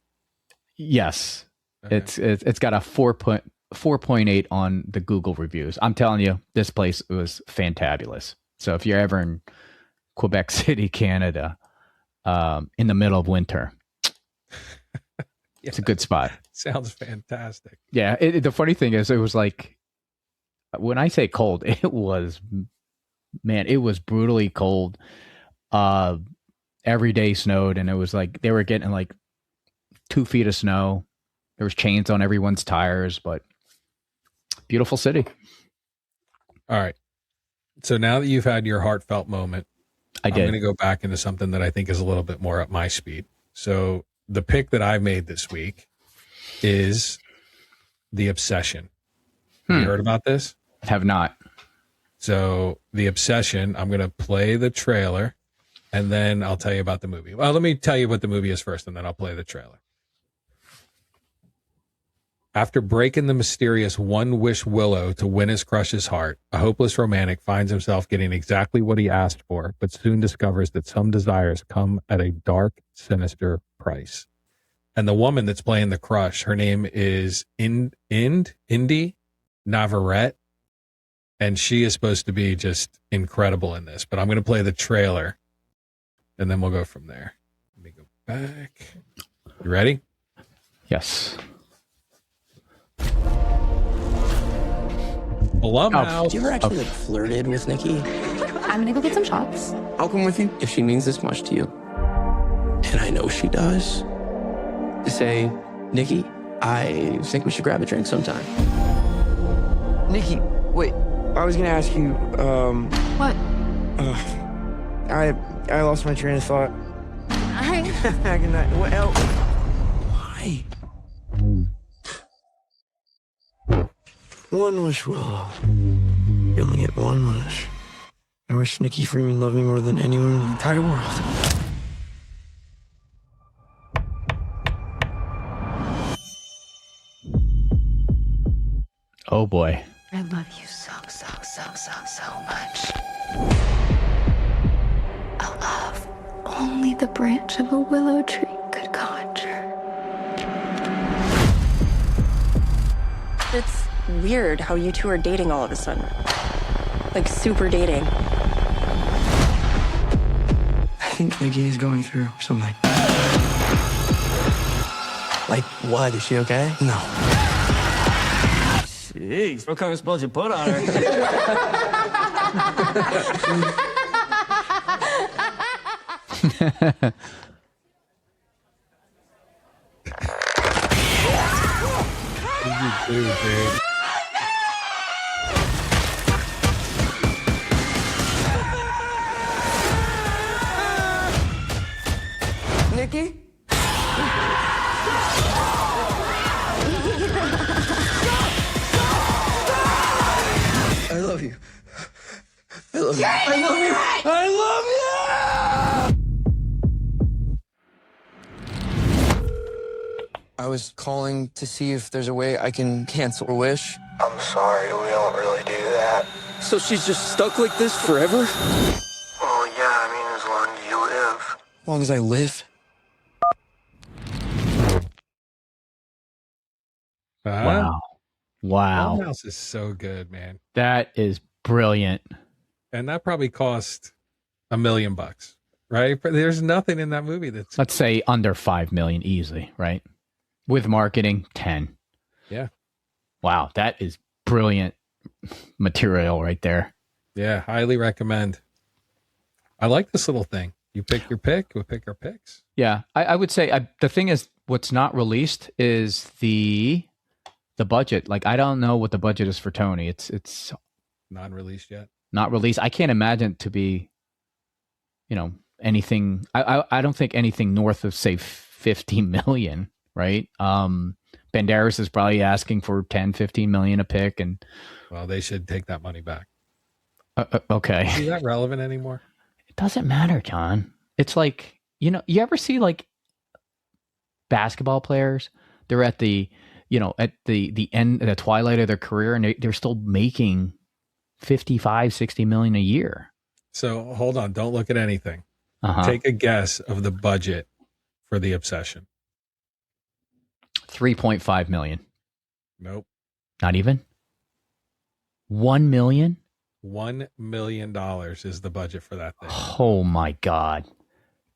Yes. Okay. It's got a 4.8 on the Google reviews. I'm telling you, this place was fantabulous. So if you're ever in Quebec City, Canada, in the middle of winter, it's a good spot. Sounds fantastic. Yeah. The funny thing is, it was like, when I say cold, it was brutally cold. Every day snowed, and it was like they were getting like 2 feet of snow. There was chains on everyone's tires, but beautiful city. All right. So now that you've had your heartfelt moment, I'm going to go back into something that I think is a little bit more up my speed. So the pick that I made this week is The Obsession. Have you heard about this? Have not. So The Obsession, I'm going to play the trailer, and then I'll tell you about the movie. Well, let me tell you what the movie is first, and then I'll play the trailer. After breaking the mysterious one-wish willow to win his crush's heart, a hopeless romantic finds himself getting exactly what he asked for, but soon discovers that some desires come at a dark, sinister price. And the woman that's playing the crush, her name is Indy Navarrete, and she is supposed to be just incredible in this. But I'm going to play the trailer, and then we'll go from there. Let me go back. You ready? Yes. Blumhouse. Do you ever actually flirted with Nikki? I'm gonna go get some shots. I'll come with you if she means this much to you. And I know she does. To say, Nikki, I think we should grab a drink sometime. Nikki, wait. I was gonna ask you, What? I lost my train of thought. Good night. What else? Why? One wish, Willow. You only get one wish. I wish Nikki Freeman loved me more than anyone in the entire world. Oh boy. I love you so much. A love only the branch of a willow tree could conjure. It's weird how you two are dating all of a sudden. Like, super dating. I think Nikki is going through something. Like, what? Is she okay? No. Jeez, what kind of spells you put on her? What did you do, dude? Nikki? I love you. I love you. I love you. I love you! I was calling to see if there's a way I can cancel a wish. I'm sorry, we don't really do that. So she's just stuck like this forever? Well, yeah, I mean, as long as you live. As long as I live? Wow. Wow. Blumhouse is so good, man. That is brilliant. And that probably cost $1 million, right? But there's nothing in that movie that's, Let's say under 5 million easily, right? With marketing, 10. yeah. Wow, that is brilliant material right there. Yeah, highly recommend. I like this little thing. You pick your pick, we pick our picks. Yeah, I would say the thing is, what's not released is the budget. Like, I don't know what the budget is for Tony. It's Non-released yet. not released. I can't imagine it to be, anything. I don't think anything north of, say, 50 million, right? Banderas is probably asking for 10, 15 million a pick, and Well, they should take that money back. okay. Is that relevant anymore? It doesn't matter, John. It's like, you ever see like basketball players? They're at the end, the twilight of their career, and they're still making 55, 60 million a year. So hold on. Don't look at anything. Uh-huh. Take a guess of the budget for The Obsession. 3.5 million. Nope. Not even 1 million. $1 million is the budget for that thing. Oh my God.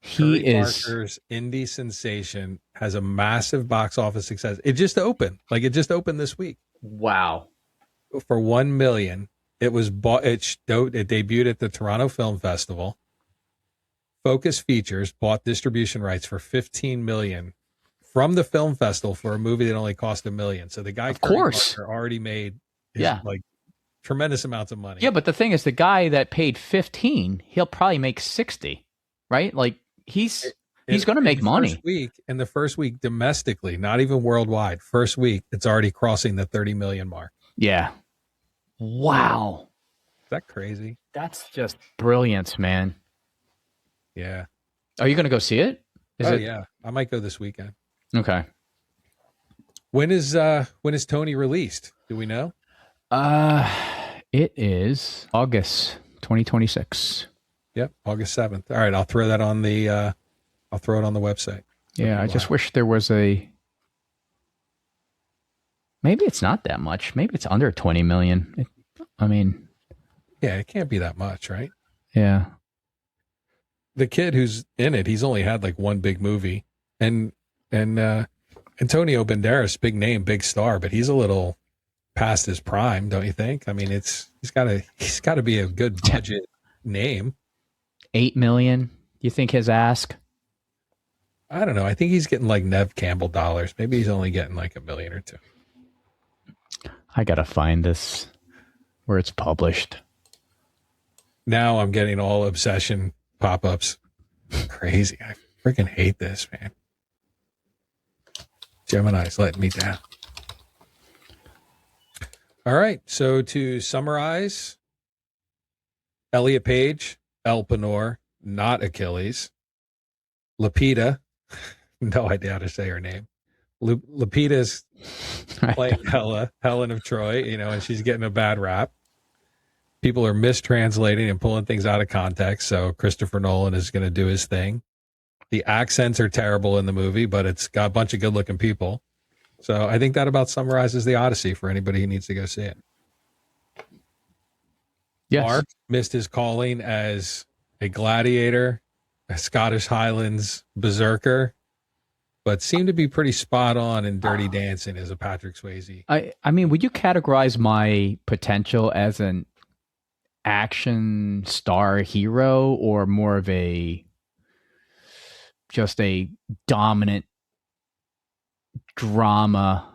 Curry Parker's indie sensation has a massive box office success. It just opened. It just opened this week. Wow. For 1 million. It was bought. It debuted at the Toronto Film Festival. Focus Features bought distribution rights for 15 million from the film festival for a movie that only cost $1 million. So the guy, of course, already made tremendous amounts of money. Yeah, but the thing is, the guy that paid 15, he'll probably make 60, right? Like he's going to make money. In the first week domestically, not even worldwide. First week, it's already crossing the 30 million mark. Yeah. Wow. Is that crazy? That's just brilliance, man. Yeah. Are you going to go see it? Yeah. I might go this weekend. Okay. When is Tony released? Do we know? It is August 2026. Yep, August 7th. All right, I'll throw that on the I'll throw it on the website. Yeah, I just wish there was maybe it's not that much. Maybe it's under 20 million. Yeah, it can't be that much, right? Yeah. The kid who's in it, he's only had one big movie. And Antonio Banderas, big name, big star, but he's a little past his prime, don't you think? He's got to be a good budget name. 8 million. You think his ask? I don't know. I think he's getting Nev Campbell dollars. Maybe he's only getting $1 million or $2 million. I gotta find this where it's published. Now I'm getting all Obsession pop-ups. Crazy. I freaking hate this, man. Gemini's letting me down. All right. So to summarize, Elliot Page, Elpenor, not Achilles. Lupita, no idea how to say her name. Lupita's playing Helen of Troy, and she's getting a bad rap. People are mistranslating and pulling things out of context. So Christopher Nolan is going to do his thing. The accents are terrible in the movie, but it's got a bunch of good looking people. So I think that about summarizes the Odyssey for anybody who needs to go see it. Yes. Mark missed his calling as a gladiator, a Scottish Highlands berserker, but seemed to be pretty spot on in Dirty Dancing as a Patrick Swayze. Would you categorize my potential as an action star hero or more of just a dominant drama?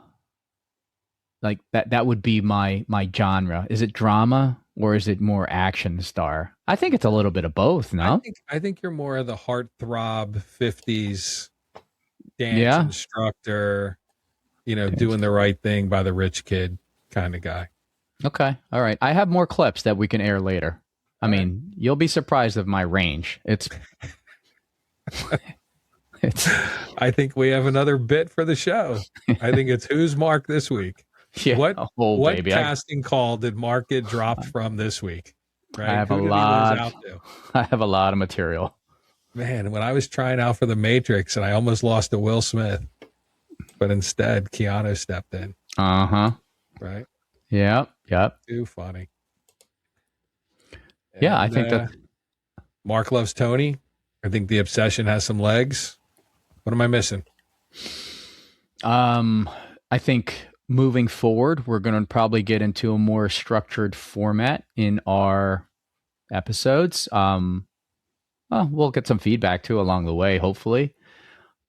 Like that would be my genre. Is it drama or is it more action star? I think it's a little bit of both, no? I think you're more of the heartthrob 50s dance instructor, doing the right thing by the rich kid kind of guy. Okay. All right. I have more clips that we can air later. You'll be surprised of my range. It's I think we have another bit for the show. I think it's Who's Mark this week. Yeah. What casting call did Mark get dropped from this week? Right? I have a lot of material. Man, when I was trying out for The Matrix and I almost lost to Will Smith, but instead Keanu stepped in. Right? Yep. Too funny. Yeah, I And, think that Mark loves Tony. I think the obsession has some legs. What am I missing? I think moving forward, we're going to probably get into a more structured format in our episodes. We'll get some feedback too along the way, hopefully.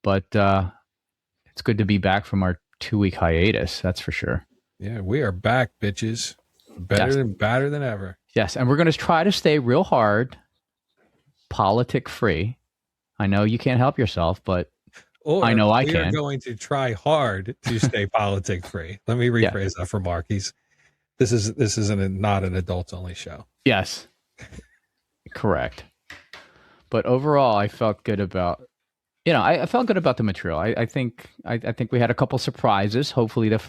But it's good to be back from our 2-week hiatus. That's for sure. Yeah, we are back, bitches. Better than ever. Yes, and we're going to try to stay real hard, politic free. I know you can't help yourself, but I know I can. We are going to try hard to stay politic free. Let me rephrase that for Mark. This isn't not an adults only show. Yes, correct. But overall, I felt good about. I felt good about the material. I think we had a couple surprises. Hopefully, the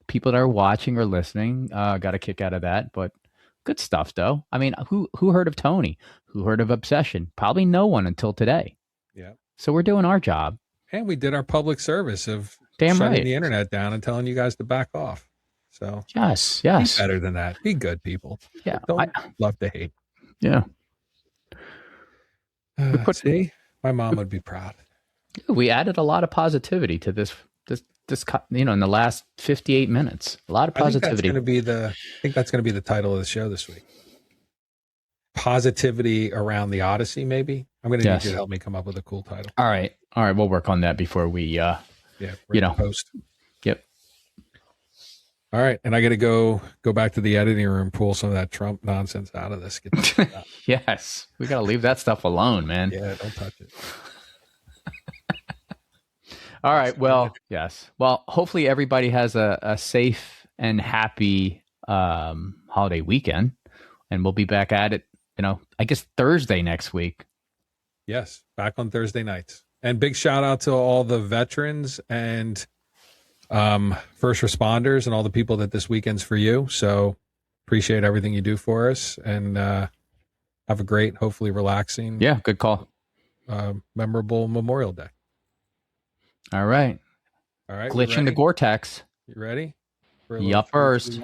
people that are watching or listening got a kick out of that. But good stuff, though. I mean, who heard of Tony? Who heard of Obsession? Probably no one until today. Yeah. So we're doing our job. And we did our public service of shutting the internet down and telling you guys to back off. So yes. Be better than that. Be good people. Yeah. Don't love to hate. Yeah. See, my mom would be proud. We added a lot of positivity to this, in the last 58 minutes. A lot of positivity. I think that's going to be the title of the show this week. Positivity around the Odyssey, maybe. I'm going to need you to help me come up with a cool title. All right. We'll work on that before we, post. Yep. All right. And I got to go back to the editing room, pull some of that Trump nonsense out of this. Yes. We got to leave that stuff alone, man. Yeah. Don't touch it. All right. Well, yes. Well, hopefully everybody has a safe and happy holiday weekend, and we'll be back at it, I guess Thursday next week. Yes. Back on Thursday nights. And big shout out to all the veterans and first responders and all the people that this weekend's for you. So appreciate everything you do for us, and have a great, hopefully relaxing. Yeah. Good call. Memorable Memorial Day. All right. Glitching the Gore-Tex. You ready? Yup, first.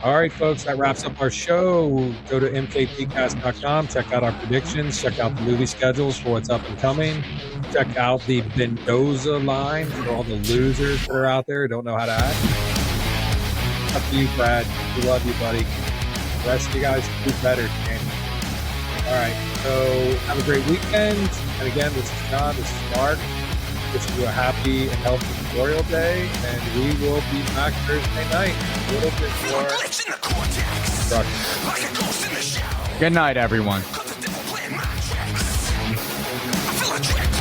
All right, folks, that wraps up our show. Go to mktcast.com. Check out our predictions. Check out the movie schedules for what's up and coming. Check out the Mendoza line for all the losers that are out there who don't know how to act. Up to you, Brad. We love you, buddy. The rest of you guys do better, man. All right, so have a great weekend. And again, this is John. This is Mark. Wishing you a happy and healthy Memorial Day, and we will be back Thursday night. A little bit more. Good night, everyone. I feel a trick.